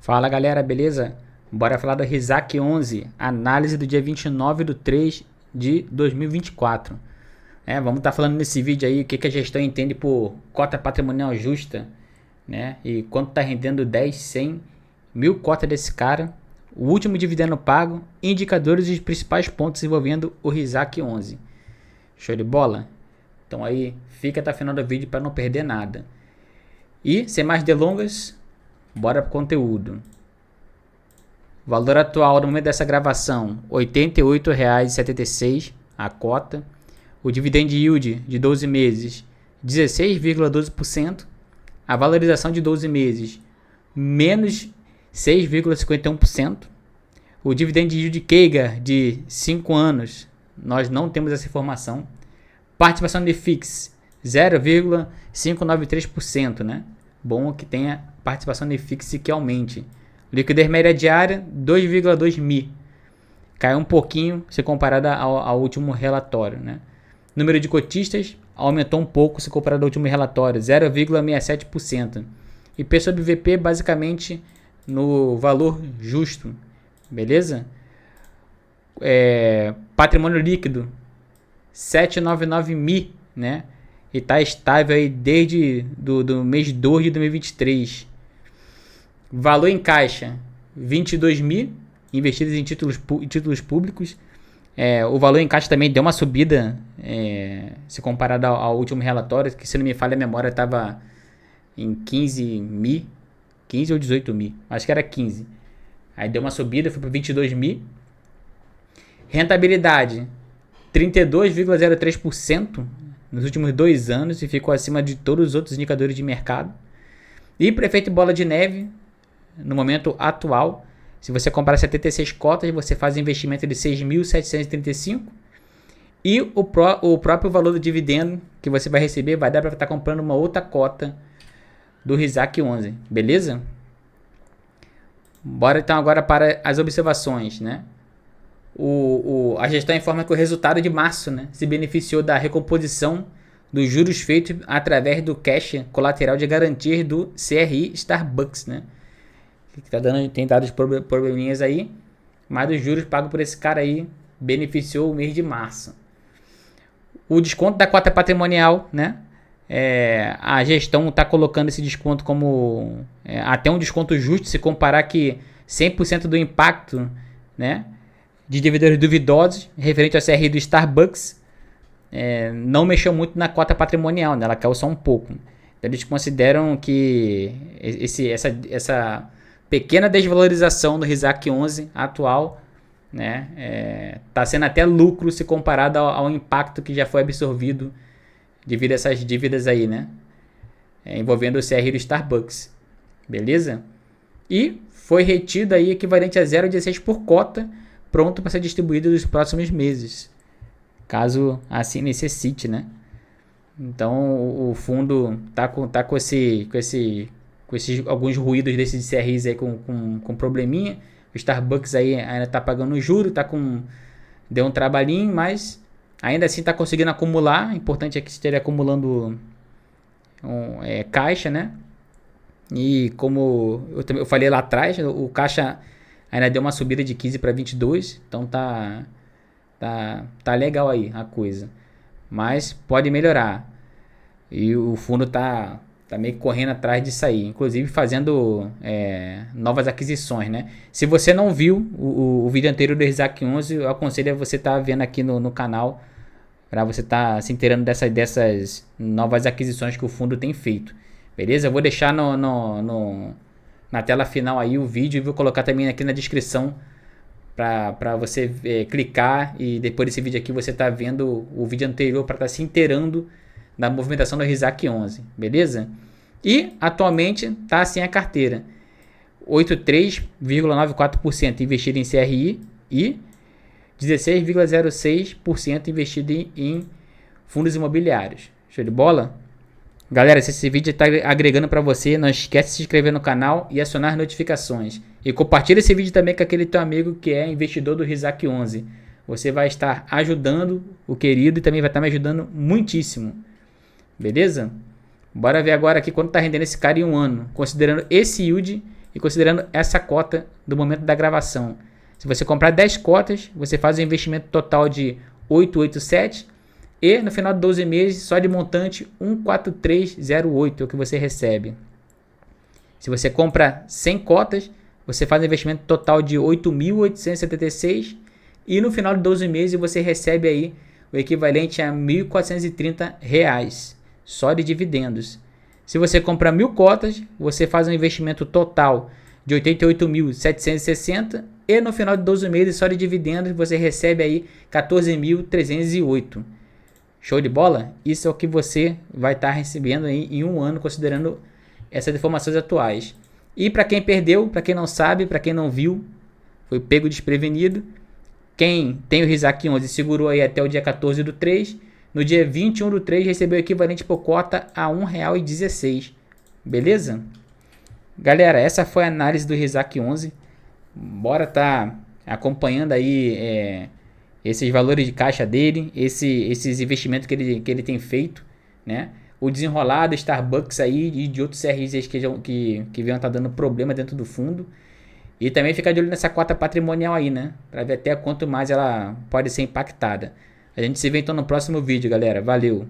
Fala galera, beleza? Bora falar do Rizak 11, análise do dia 29/3/2024. Vamos estar falando nesse vídeo aí o que a gestão entende por cota patrimonial justa, né? E quanto está rendendo 10, 100, 1000 cotas desse cara, o último dividendo pago, indicadores e os principais pontos envolvendo o Rizak 11. Show de bola? Então aí, fica até o final do vídeo para não perder nada. E, sem mais delongas, bora pro conteúdo. Valor atual no momento dessa gravação, R$ 88,76 a cota. O dividend yield de 12 meses, 16,12%. A valorização de 12 meses, menos 6,51%. O dividend yield CAGR de 5 anos, nós não temos essa informação. Participação de FIX, 0,593%, né? Bom que tenha participação de FIX que aumente. Liquidez média diária, 2,2 mi. Caiu um pouquinho se comparado ao último relatório, né? Número de cotistas aumentou um pouco se comparado ao último relatório, 0,67%. E P sobre VP basicamente no valor justo, beleza? Patrimônio líquido, 799 mi, né? E está estável aí desde do mês 2 de 2023. Valor em caixa, 22 mil, investidos em títulos públicos. O valor em caixa também deu uma subida, se comparado ao último relatório, que se não me falha a memória estava em 15 mil, 15 ou 18 mil, acho que era 15. Aí deu uma subida, foi para 22 mil. Rentabilidade, 32,03% nos últimos 2 anos e ficou acima de todos os outros indicadores de mercado. E para efeito bola de neve, no momento atual, se você comprar 76 cotas, você faz um investimento de 6.735 e o próprio valor do dividendo que você vai receber vai dar para estar comprando uma outra cota do Rizak 11, beleza? Bora então agora para as observações, né? A gestão informa que o resultado de março, né, se beneficiou da recomposição dos juros feitos através do cash colateral de garantias do CRI Starbucks, né? Que tem dado os probleminhas aí, mas os juros pagos por esse cara aí beneficiou o mês de março. O desconto da cota patrimonial, né? A gestão está colocando esse desconto como até um desconto justo se comparar que 100% do impacto, né, de dividendos duvidosos referente ao CRI do Starbucks não mexeu muito na cota patrimonial, né? Ela caiu só um pouco. Então, eles consideram que essa pequena desvalorização do Rizak 11 atual, né, tá sendo até lucro se comparado ao impacto que já foi absorvido devido a essas dívidas aí, né, envolvendo o CRI do Starbucks, beleza? E foi retido aí equivalente a 0,16 por cota, pronto para ser distribuído nos próximos meses, caso assim necessite, né? Então o fundo tá com esses alguns ruídos desses CRIs aí com probleminha. O Starbucks aí ainda tá pagando juros, deu um trabalhinho, mas ainda assim tá conseguindo acumular. O importante é que esteja acumulando caixa, né? E como eu falei lá atrás, o caixa ainda deu uma subida de 15 para 22, então tá legal aí a coisa. Mas pode melhorar. E o fundo tá meio que correndo atrás disso aí, inclusive fazendo novas aquisições, né? Se você não viu o vídeo anterior do Rizak 11, eu aconselho a você estar vendo aqui no canal, para você estar se inteirando dessas novas aquisições que o fundo tem feito. Beleza? Eu vou deixar na tela final aí o vídeo e vou colocar também aqui na descrição para você clicar e depois desse vídeo aqui você tá vendo o vídeo anterior para estar se inteirando da movimentação do Rizak 11, beleza? E atualmente tá assim a carteira, 83,94% investido em CRI e 16,06% investido em fundos imobiliários. Show de bola? Galera, se esse vídeo está agregando para você, não esquece de se inscrever no canal e acionar as notificações. E compartilha esse vídeo também com aquele teu amigo que é investidor do Rizak 11. Você vai estar ajudando o querido e também vai estar me ajudando muitíssimo. Beleza? Bora ver agora aqui quanto está rendendo esse cara em um ano, considerando esse yield e considerando essa cota do momento da gravação. Se você comprar 10 cotas, você faz um investimento total de 887 e no final de 12 meses, só de montante 14308 é o que você recebe. Se você compra 100 cotas, você faz um investimento total de 8.876 e no final de 12 meses você recebe aí o equivalente a R$ 1.430 só de dividendos. Se você compra 1.000 cotas, você faz um investimento total de 88.760 e no final de 12 meses só de dividendos você recebe aí 14.308. Show de bola? Isso é o que você vai estar recebendo aí em um ano, considerando essas informações atuais. E para quem perdeu, para quem não sabe, para quem não viu, foi pego desprevenido. Quem tem o Rizak 11 segurou aí até o dia 14 do 3. No dia 21 do 3 recebeu o equivalente por cota a R$ 1,16. Beleza? Galera, essa foi a análise do Rizak 11. Bora tá acompanhando aí esses valores de caixa dele, esses investimentos que ele tem feito, né? O desenrolar do Starbucks aí e de outros CRIs que venham estar dando problema dentro do fundo. E também ficar de olho nessa cota patrimonial aí, né? Para ver até quanto mais ela pode ser impactada. A gente se vê então no próximo vídeo, galera. Valeu!